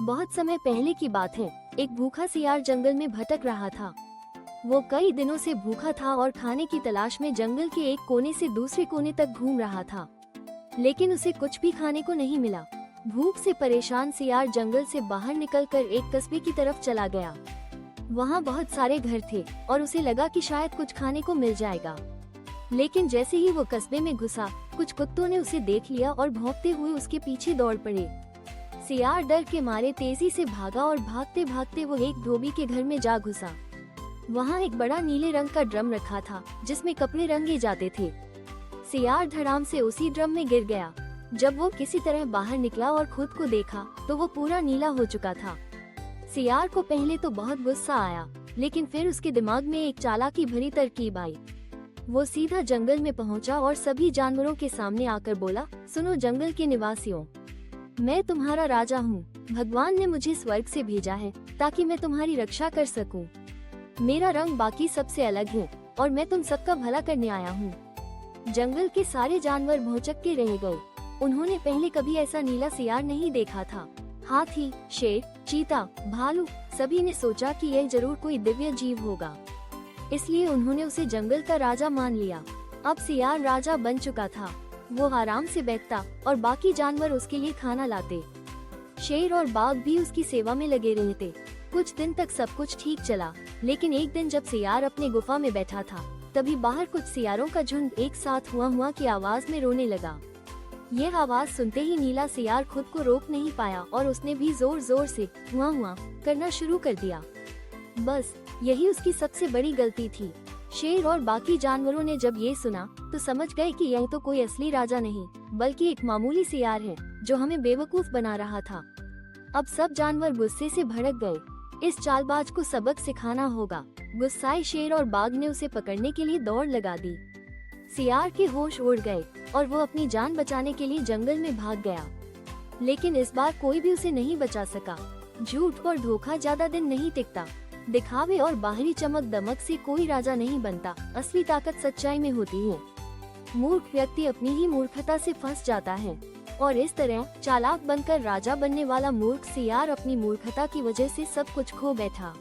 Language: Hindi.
बहुत समय पहले की बात है। एक भूखा सियार जंगल में भटक रहा था। वो कई दिनों से भूखा था और खाने की तलाश में जंगल के एक कोने से दूसरे कोने तक घूम रहा था, लेकिन उसे कुछ भी खाने को नहीं मिला। भूख से परेशान सियार जंगल से बाहर निकलकर एक कस्बे की तरफ चला गया। वहाँ बहुत सारे घर थे और उसे लगा कि शायद कुछ खाने को मिल जाएगा। लेकिन जैसे ही वो कस्बे में घुसा, कुछ कुत्तों ने उसे देख लिया और भौंकते हुए उसके पीछे दौड़ पड़े। सियार डर के मारे तेजी से भागा और भागते भागते वो एक धोबी के घर में जा घुसा। वहाँ एक बड़ा नीले रंग का ड्रम रखा था जिसमें कपड़े रंगे जाते थे। सियार धड़ाम से उसी ड्रम में गिर गया। जब वो किसी तरह बाहर निकला और खुद को देखा तो वो पूरा नीला हो चुका था। सियार को पहले तो बहुत गुस्सा आया, लेकिन फिर उसके दिमाग में एक चालाकी भरी तरकीब आई। वो सीधा जंगल में पहुंचा और सभी जानवरों के सामने आकर बोला, सुनो जंगल के निवासियों, मैं तुम्हारा राजा हूँ। भगवान ने मुझे स्वर्ग से भेजा है ताकि मैं तुम्हारी रक्षा कर सकूं। मेरा रंग बाकी सबसे अलग है और मैं तुम सबका भला करने आया हूँ। जंगल के सारे जानवर भौंचक के रह गए। उन्होंने पहले कभी ऐसा नीला सियार नहीं देखा था। हाथी, शेर, चीता, भालू, सभी ने सोचा कि यह जरूर कोई दिव्य जीव होगा, इसलिए उन्होंने उसे जंगल का राजा मान लिया। अब सियार राजा बन चुका था। वो आराम से बैठता और बाकी जानवर उसके लिए खाना लाते। शेर और बाघ भी उसकी सेवा में लगे रहते। कुछ दिन तक सब कुछ ठीक चला, लेकिन एक दिन जब सियार अपने गुफा में बैठा था, तभी बाहर कुछ सियारों का झुंड एक साथ हुआ की आवाज में रोने लगा। यह आवाज सुनते ही नीला सियार खुद को रोक नहीं पाया और उसने भी जोर जोर से हुआ करना शुरू कर दिया। बस यही उसकी सबसे बड़ी गलती थी। शेर और बाकी जानवरों ने जब ये सुना तो समझ गए कि यह तो कोई असली राजा नहीं, बल्कि एक मामूली सियार है जो हमें बेवकूफ बना रहा था। अब सब जानवर गुस्से से भड़क गए। इस चालबाज को सबक सिखाना होगा। गुस्साए शेर और बाघ ने उसे पकड़ने के लिए दौड़ लगा दी। सियार के होश उड़ गए और वो अपनी जान बचाने के लिए जंगल में भाग गया, लेकिन इस बार कोई भी उसे नहीं बचा सका। झूठ और धोखा ज्यादा दिन नहीं टिकता। दिखावे और बाहरी चमक दमक से कोई राजा नहीं बनता। असली ताकत सच्चाई में होती है। मूर्ख व्यक्ति अपनी ही मूर्खता से फंस जाता है और इस तरह चालाक बनकर राजा बनने वाला मूर्ख सियार अपनी मूर्खता की वजह से सब कुछ खो बैठा।